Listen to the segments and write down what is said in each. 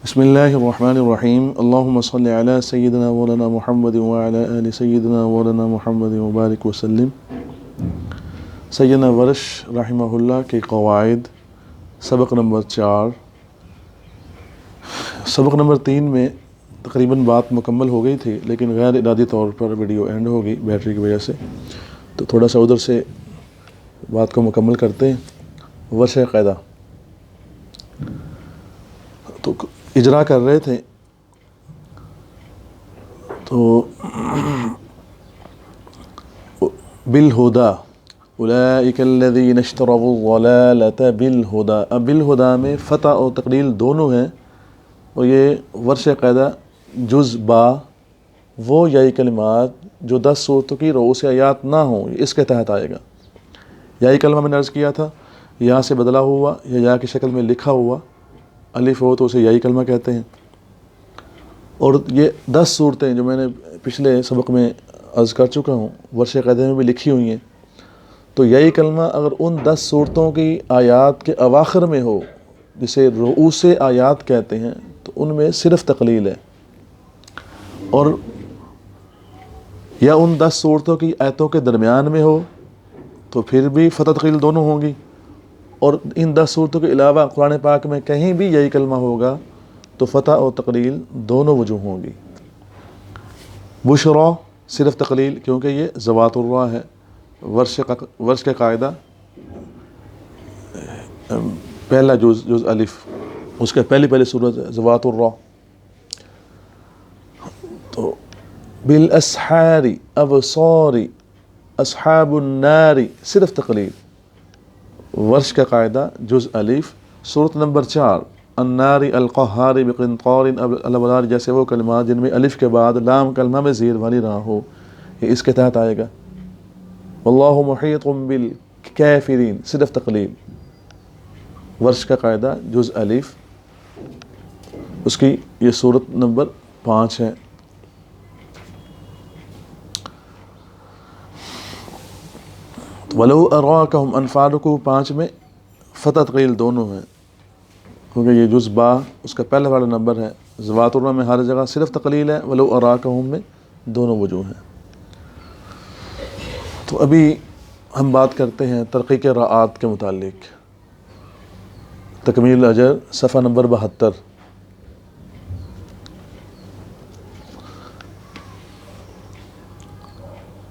بسم اللہ الرحمن الرحیم اللہم صلی علی سیدنا مولانا محمد وعلی آل سیدنا مولانا محمد مبارک وسلم۔ سیدنا ورش رحمہ اللہ کے قواعد سبق نمبر 4، سبق نمبر 3 میں تقریباً بات مکمل ہو گئی تھی، لیکن غیر ارادی طور پر ویڈیو اینڈ ہو گئی بیٹری کی وجہ سے، تو تھوڑا سا ادھر سے بات کو مکمل کرتے ہیں۔ ورش قاعدہ تو اجرا کر رہے تھے، تو بالہدا اولئک الذین اشتروا الضلالۃ بالہدا، اب بالہدا میں فتح اور تقلیل دونوں ہیں، اور یہ ورش قاعدہ جز با وہ یائی کلمات جو 10 صورتوں کی رؤوس آیات نہ ہوں، اس کے تحت آئے گا۔ یائی کلمہ میں نے عرض کیا تھا یا سے بدلا ہوا یا یا کی شکل میں لکھا ہوا الف ہو تو اسے یائی کلمہ کہتے ہیں، اور یہ 10 صورتیں جو میں نے پچھلے سبق میں عرض کر چکا ہوں ورش قاعدے میں بھی لکھی ہوئی ہیں، تو یائی کلمہ اگر ان 10 صورتوں کی آیات کے اواخر میں ہو جسے رؤوس آیات کہتے ہیں تو ان میں صرف تقلیل ہے، اور یا ان 10 صورتوں کی آیتوں کے درمیان میں ہو تو پھر بھی فتح تقلیل دونوں ہوں گی، اور ان 10 صورتوں کے علاوہ قرآن پاک میں کہیں بھی یہی کلمہ ہوگا تو فتح اور تقلیل دونوں وجوہ ہوں گی۔ بشرا صرف تقلیل، کیونکہ یہ ذوات الراء ہے، ورش کا قاعدہ پہلا جز الف، اس کے پہلی صورت ذوات الراء۔ تو بالاسحار ابصار اصحاب النار صرف تقلیل، ورش کا قاعدہ جز الف، صورت نمبر 4 النار القہار بقنطار الابرار، جیسے وہ کلمات جن میں الف کے بعد لام کلمہ میں زیر والی راہ ہو، یہ اس کے تحت آئے گا۔ واللہ محیط بالکافرین صرف تقلیل، ورش کا قاعدہ جز الف، اس کی یہ صورت نمبر 5 ہے۔ ولو اراکہم انفال کو 5 میں فتح تقلیل دونوں ہیں، کیونکہ یہ جز با اس کا پہلا والا نمبر ہے۔ ذوات الراء میں ہر جگہ صرف تقلیل ہے، ولو اراکہم میں دونوں وجوہ ہیں۔ تو ابھی ہم بات کرتے ہیں ترقیق راءات کے متعلق، تکمیل الاجر صفحہ نمبر 72۔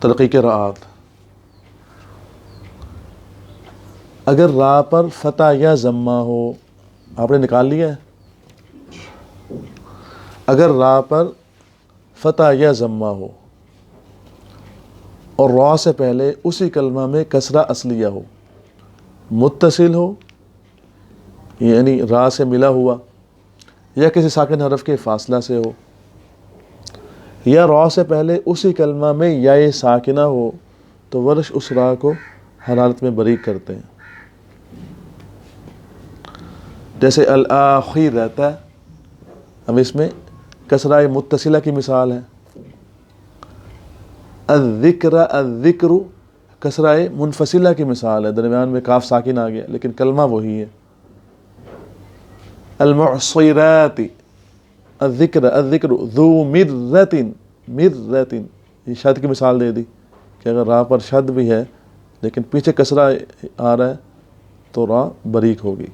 ترقیق راءات، اگر را پر فتح یا ضمہ ہو، آپ نے نکال لیا ہے، اگر را پر فتح یا ضمہ ہو اور را سے پہلے اسی کلمہ میں کسرہ اصلیہ ہو، متصل ہو یعنی را سے ملا ہوا، یا کسی ساکن حرف کے فاصلہ سے ہو، یا را سے پہلے اسی کلمہ میں یا ساکنہ ہو، تو ورش اس را کو ہر حالت میں بریک کرتے ہیں۔ جیسے الآخرۃ، اب اس میں کسرہ متصلہ کی مثال ہے۔ الذکر کسرہ منفصلہ کی مثال ہے، درمیان میں کاف ساکن آ گیا لیکن کلمہ وہی ہے۔ المعصرات، الذکر ذو مرۃ، یہ شد کی مثال دے دی کہ اگر را پر شد بھی ہے لیکن پیچھے کسرہ آ رہا ہے تو را بریک ہوگی۔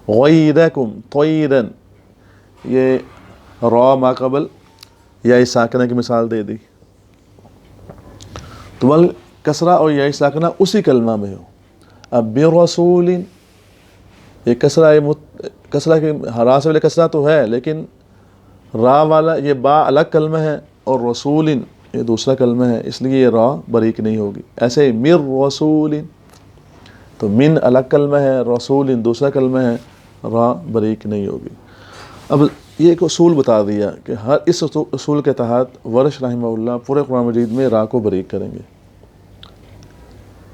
غیرکم طیرا، یہ را ما قبل یا ساکنہ کی مثال دے دی، تو بل کسرہ اور یا ساکنہ اسی کلمہ میں ہو۔ اب برسول، یہ کسرہ کے را سے والے کسرہ تو ہے لیکن را والا یہ با الگ کلمہ ہے اور رسول یہ دوسرا کلمہ ہے، اس لیے یہ را بریک نہیں ہوگی۔ ایسے مر رسول، تو من الگ کلمہ ہے، رسول دوسرا کلمہ ہے، را بریک نہیں ہوگی۔ اب یہ ایک اصول بتا دیا کہ ہر اس اصول کے تحت ورش رحمہ اللہ پورے قرآن مجید میں را کو بریک کریں گے۔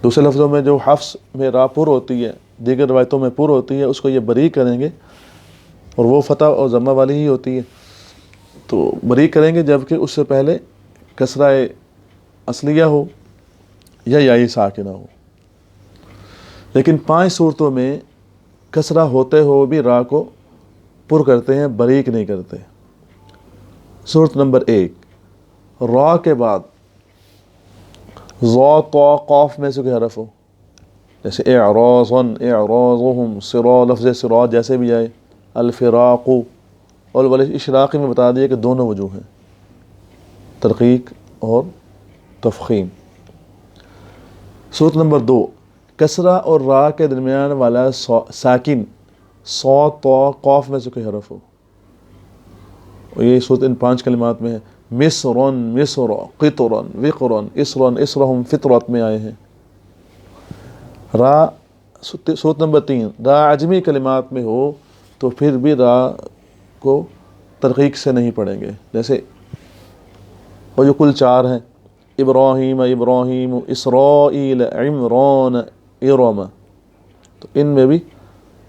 دوسرے لفظوں میں جو حفظ میں را پر ہوتی ہے، دیگر روایتوں میں پر ہوتی ہے، اس کو یہ بریک کریں گے، اور وہ فتح اور ضمہ والی ہی ہوتی ہے، تو بریک کریں گے جبکہ اس سے پہلے کسرہ اصلیہ ہو یا یائی ساکنہ ہو۔ لیکن 5 صورتوں میں کسرہ ہوتے ہو بھی را کو پر کرتے ہیں، باریک نہیں کرتے۔ صورت نمبر 1، را کے بعد ضا طا قاف میں سے کوئی حرف ہو، جیسے اعراضاً اعراضهم، صرا لفظ صراط جیسے بھی آئے، الفراق، اور اشراقی میں بتا دیا کہ دونوں وجوہ ہیں، ترقیق اور تفخیم۔ صورت نمبر 2، کسرہ اور را کے درمیان والا ساکن صاد طا قاف میں سے کوئی حرف ہو، اور یہ صورت ان 5 کلمات میں ہے۔ مصرن مصر، قطرن وقرن، اسرن اسرہم فطرت میں آئے ہیں۔ را صورت نمبر 3، را عجمی کلمات میں ہو تو پھر بھی را کو ترقیق سے نہیں پڑھیں گے، جیسے وہ جو کل 4 ہیں، ابراہیم ابراہیم، اسرائیل، عمران، ارم، تو ان میں بھی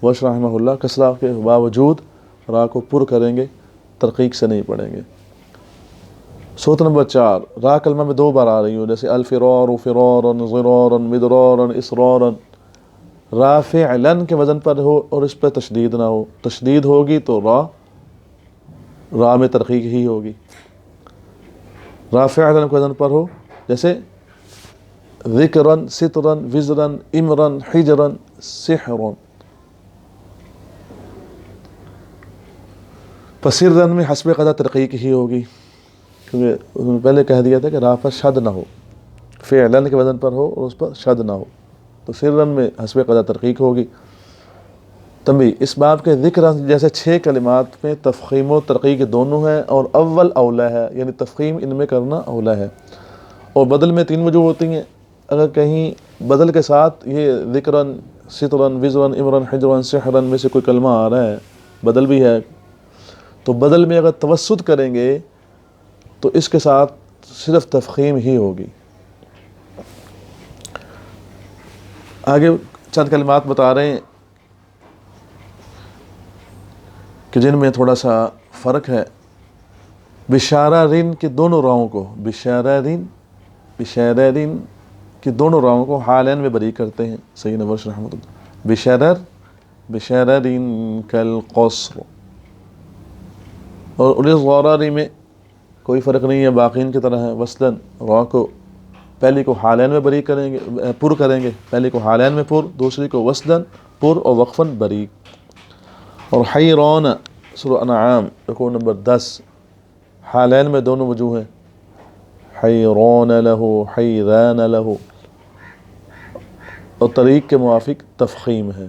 ورش رحمہ اللہ کسرہ کے باوجود را کو پر کریں گے، ترقیق سے نہیں پڑھیں گے۔ صورت نمبر 4، را کلمہ میں 2 بار آ رہی ہوں، جیسے الفرار فرارا ضرارا مدرارا اسرارا، را فعلن کے وزن پر ہو اور اس پہ تشدید نہ ہو، تشدید ہوگی تو را میں ترقیق ہی ہوگی۔ را فعلن کے وزن پر ہو، جیسے ذکرن سترن وزرن امرن حجرن سحرن، پسرن میں حسب قدر ترقیق ہی ہوگی، کیونکہ انہوں نے پہلے کہہ دیا تھا کہ را پر شد نہ ہو، فعلن کے وزن پر ہو اور اس پر شد نہ ہو، تو سرن میں حسب قدر ترقیق ہوگی۔ تنبیہ، اس باب کے ذکر جیسے 6 کلمات میں تفخیم و ترقیق دونوں ہیں، اور اول اولا ہے، یعنی تفخیم ان میں کرنا اولا ہے، اور بدل میں 3 وجوہ ہوتی ہیں۔ اگر کہیں بدل کے ساتھ یہ ذکرن سترن وزرن امرن حجرن سحرن میں سے کوئی کلمہ آ رہا ہے، بدل بھی ہے، تو بدل میں اگر توسط کریں گے تو اس کے ساتھ صرف تفخیم ہی ہوگی۔ آگے چند کلمات بتا رہے ہیں کہ جن میں تھوڑا سا فرق ہے۔ بشارہ رین کی دونوں راؤں کو، بشارہ رین کی دونوں راؤں کو حالین میں بری کرتے ہیں سیدنا ورش رحمۃ اللہ۔ بشارہ رین کالقصر، اور انیس غوراری میں کوئی فرق نہیں ہے، باقین کی طرح ہے۔ وصلاً را کو پہلی کو حالین میں بری کریں گے، پر کریں گے، پہلی کو حالین میں پر، دوسری کو وصلاً پر اور وقفاً بری۔ اور حیران سورہ انعام رکوع نمبر 10، حالین میں دونوں وجوہ ہیں، حیران لہو حیران لہو، اور طریق کے موافق تفخیم ہے۔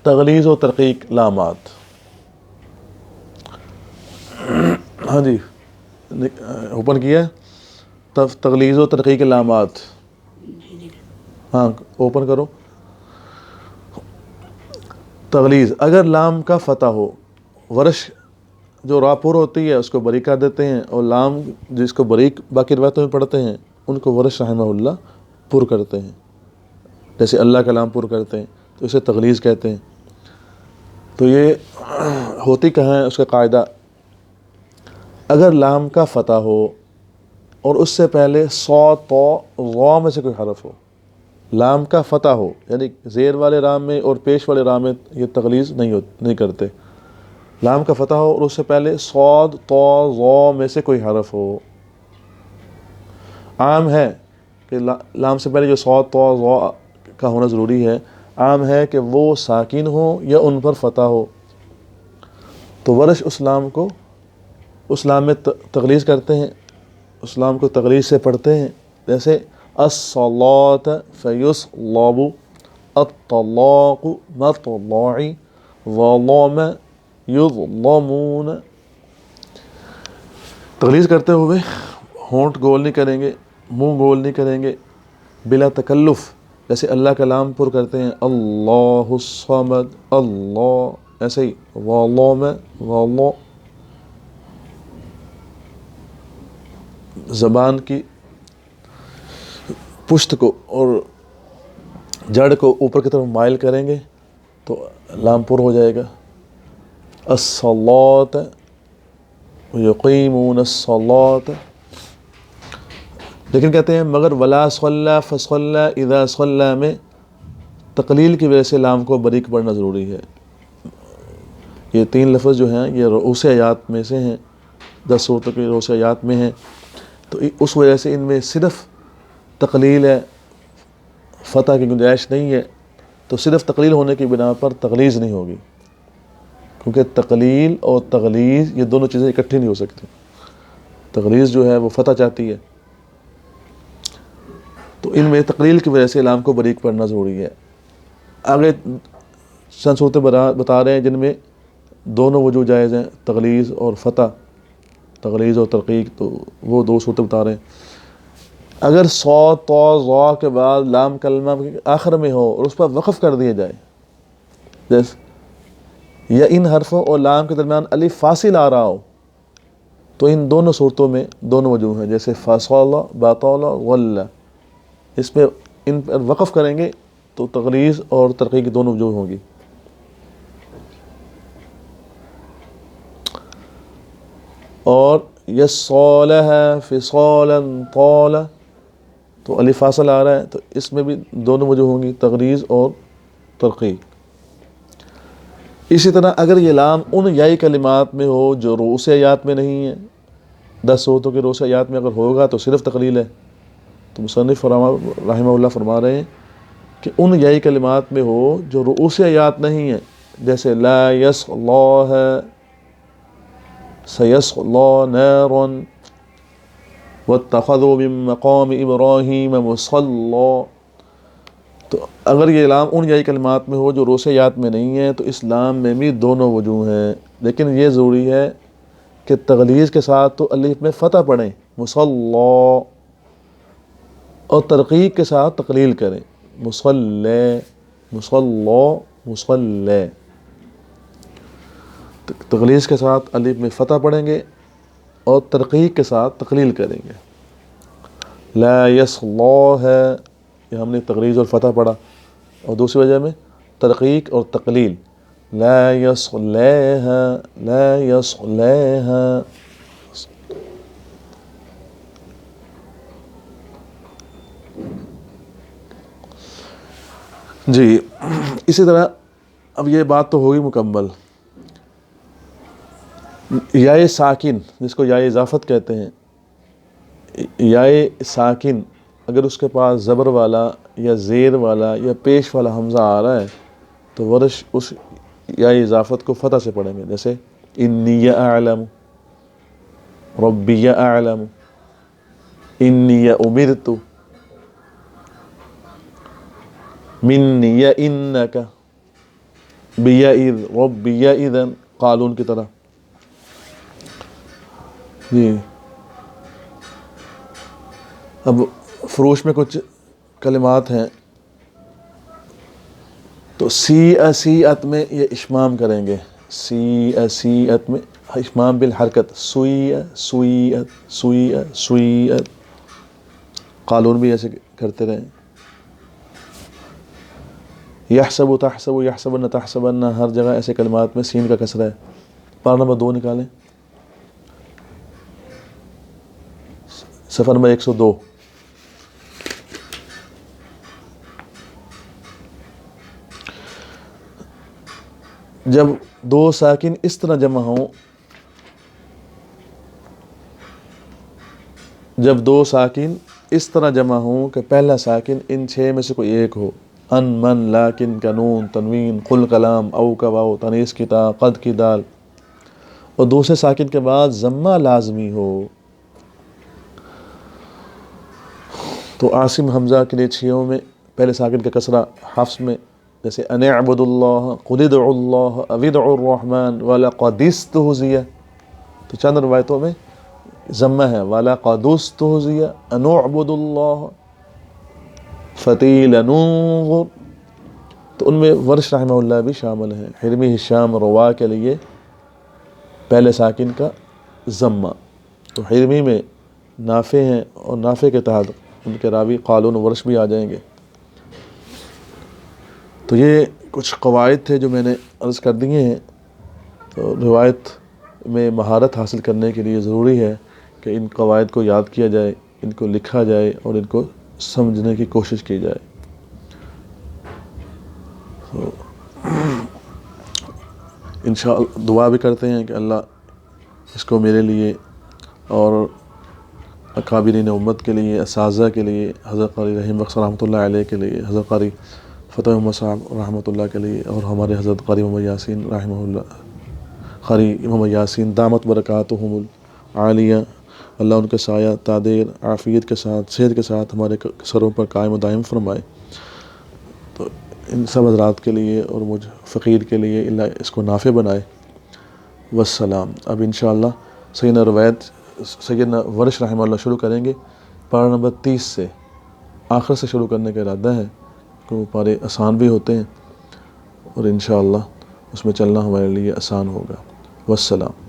تغلیظ و ترقیق لامات، ہاں جی اوپن کیا ہے، تغلیظ و ترقیق لامات، ہاں اوپن کرو۔ تغلیظ، اگر لام کا فتح ہو، ورش جو را پر ہوتی ہے اس کو بری کر دیتے ہیں، اور لام جس کو بریک باقی روایتوں میں پڑھتے ہیں ان کو ورش رحمہ اللہ پر کرتے ہیں، جیسے اللہ کا لام پر کرتے ہیں تو اسے تغلیظ کہتے ہیں۔ تو یہ ہوتی کہاں ہے اس کا قاعدہ، اگر لام کا فتح ہو اور اس سے پہلے صاد طا غا میں سے کوئی حرف ہو، لام کا فتح ہو یعنی زیر والے رام میں اور پیش والے رام میں یہ تغلیظ نہیں کرتے، لام کا فتح ہو اور اس سے پہلے صاد طا غا میں سے کوئی حرف ہو۔ عام ہے کہ لام سے پہلے جو صاد طا غا کا ہونا ضروری ہے، عام ہے کہ وہ ساکن ہو یا ان پر فتح ہو، تو ورش اس لام میں تغلیظ کرتے ہیں، اس لام کو تغلیظ سے پڑھتے ہیں، جیسے الصلاۃ فیصلب، الطلاق مطلع، ظلم یظلمون۔ تغلیظ کرتے ہوئے ہونٹ گول نہیں کریں گے، منہ گول نہیں کریں گے، بلا تکلف، جیسے اللہ کا لام پر کرتے ہیں اللہ الصمد، اللہ، ایسے ہی ظلم ظلم، زبان کی پشت کو اور جڑ کو اوپر کی طرف مائل کریں گے تو لام پر ہو جائے گا۔ الصلاۃ یقیمون الصلاۃ، لیکن کہتے ہیں مگر ولا صلی فصلی اذا صلی میں تقلیل کی وجہ سے لام کو بریک پڑھنا ضروری ہے، یہ 3 لفظ جو ہیں یہ رؤوس آیات میں سے ہیں، 10 صورتوں کے رؤوس آیات میں ہیں، تو اس وجہ سے ان میں صرف تقلیل ہے، فتح کی گنجائش نہیں ہے، تو صرف تقلیل ہونے کی بنا پر تغلیظ نہیں ہوگی، کیونکہ تقلیل اور تغلیظ یہ دونوں چیزیں اکٹھی نہیں ہو سکتی۔ تغلیظ جو ہے وہ فتح چاہتی ہے، تو ان میں تقلیل کی وجہ سے لام کو باریک پڑھنا ضروری ہے۔ آگے چند صورتیں بتا رہے ہیں جن میں دونوں وجوہ جائز ہیں، تغلیظ اور فتح، تغلیظ اور ترقیق، تو وہ 2 صورتیں بتا رہے ہیں۔ اگر صاد طا ظا کے بعد لام کلمہ آخر میں ہو اور اس پر وقف کر دیا جائے، جیسے یا ان حرفوں اور لام کے درمیان الف فاصل آ رہا ہو، تو ان دونوں صورتوں میں دونوں وجوہ ہیں، جیسے فصل بطل غل، اس پہ ان پر وقف کریں گے تو تغلیظ اور ترقیق کی دونوں وجوہ ہوں گی۔ اور یصالہ فصالا طال، تو الف فاصل آ رہا ہے، تو اس میں بھی دونوں وجوہ ہوں گی، تغلیظ اور ترقیق۔ اسی طرح اگر یہ لام ان یائی کلمات میں ہو جو رؤوس آیات میں نہیں ہے، 10 صورتوں کے رؤوس آیات میں اگر ہوگا تو صرف تقلیل ہے، تو مصنف رحمہ اللہ فرما رہے ہیں کہ ان یائی کلمات میں ہو جو رؤوس آیات نہیں ہیں، جیسے لا یصلاہ سیصلی نارا واتخذوا من مقام ابراہیم مصلی، تو اگر یہ لام ان یائی کلمات میں ہو جو رؤوس آیات میں نہیں ہے تو اس لام میں بھی دونوں وجوہ ہیں، لیکن یہ ضروری ہے کہ تغلیظ کے ساتھ تو الف میں فتح پڑھیں مصلی، اور ترقیق کے ساتھ تقلیل کریں مصلی مصلی مصلی، تغلیظ کے ساتھ الف میں فتح پڑھیں گے اور ترقیق کے ساتھ تقلیل کریں گے۔ لا یصلاہ، یہ ہم نے تغلیظ اور فتح پڑھا، اور دوسری وجہ میں ترقیق اور تقلیل، لا یصلیہ لا یصلیہ۔ جی اسی طرح اب یہ بات تو ہوگی مکمل، یائے ساکن جس کو یائے اضافت کہتے ہیں، یائے ساکن اگر اس کے پاس زبر والا یا زیر والا یا پیش والا حمزہ آ رہا ہے تو ورش اس یائے اضافت کو فتح سے پڑھیں گے، جیسے انی اعلم، ربی اعلم، انی امرت، منی انک، بی اذ ربی اذن، قالون کی طرح۔ جی اب فروش میں کچھ کلمات ہیں، تو سیئت میں یہ اشمام کریں گے، سیئت میں اشمام بالحرکت، سویئت سویئت سویئت، قالون بھی ایسے کرتے رہیں۔ یحسب تحسب یحسبن تحسبن، ہر جگہ ایسے کلمات میں سین کا کسرہ ہے۔ پارہ نمبر 2 نکالیں، صفحہ نمبر 102۔ جب 2 ساکن اس طرح جمع ہوں، جب 2 ساکن اس طرح جمع ہوں کہ پہلا ساکن ان 6 میں سے کوئی ایک ہو، ان من لیکن کا نون تنوین قل کلام او کا واو تنیس کی تا قد کی دال، اور دوسرے ساکن کے بعد ضمہ لازمی ہو، تو عاصم حمزہ کے لیے 6 میں پہلے ساکن کا کسرہ، حفص میں جیسے ان اعبدوا اللہ قل ادعوا اللہ او ادعوا الرحمن ولقد استہزئ، تو چند روایتوں میں ضمہ ہے، وَلَقَدُ اسْتُهْزِئَ أَنْ اعْبُدُوا اللَّهَ فَقِيلَ انظُرْ، تو ان میں ورش رحمہ اللہ بھی شامل ہیں، حرمی ہشام روا کے لیے پہلے ساکن کا ضمہ، تو حرمی میں نافع ہیں اور نافع کے تحت ان کے راوی قالون ورش بھی آ جائیں گے۔ تو یہ کچھ قواعد تھے جو میں نے عرض کر دیے ہیں، تو روایت میں مہارت حاصل کرنے کے لیے ضروری ہے کہ ان قواعد کو یاد کیا جائے، ان کو لکھا جائے اور ان کو سمجھنے کی کوشش کی جائے۔ انشاءاللہ دعا بھی کرتے ہیں کہ اللہ اس کو میرے لیے اور اکابرین امت کے لیے، اساتذہ کے لیے، حضرت قاری رحیم بخش رحمۃ اللہ علیہ کے لیے، حضرت قاری فتح محمد صاحب رحمۃ اللہ کے لیے، اور ہمارے حضرت قاری محمد یاسین رحمہ اللہ، قاری محمد یاسین دامت برکاتہم العالیہ، اللہ ان کے سایہ تادیر عافیت کے ساتھ، صحت کے ساتھ ہمارے سروں پر قائم و دائم فرمائے۔ تو ان سب حضرات کے لیے اور مجھ فقیر کے لیے اللہ اس کو نافع بنائے۔ والسلام۔ اب انشاءاللہ سیدنا روایت سیدنا ورش رحمہ اللہ شروع کریں گے پارہ نمبر 30 سے، آخر سے شروع کرنے کا ارادہ ہے کہ وہ پارے آسان بھی ہوتے ہیں اور انشاءاللہ اس میں چلنا ہمارے لیے آسان ہوگا۔ والسلام۔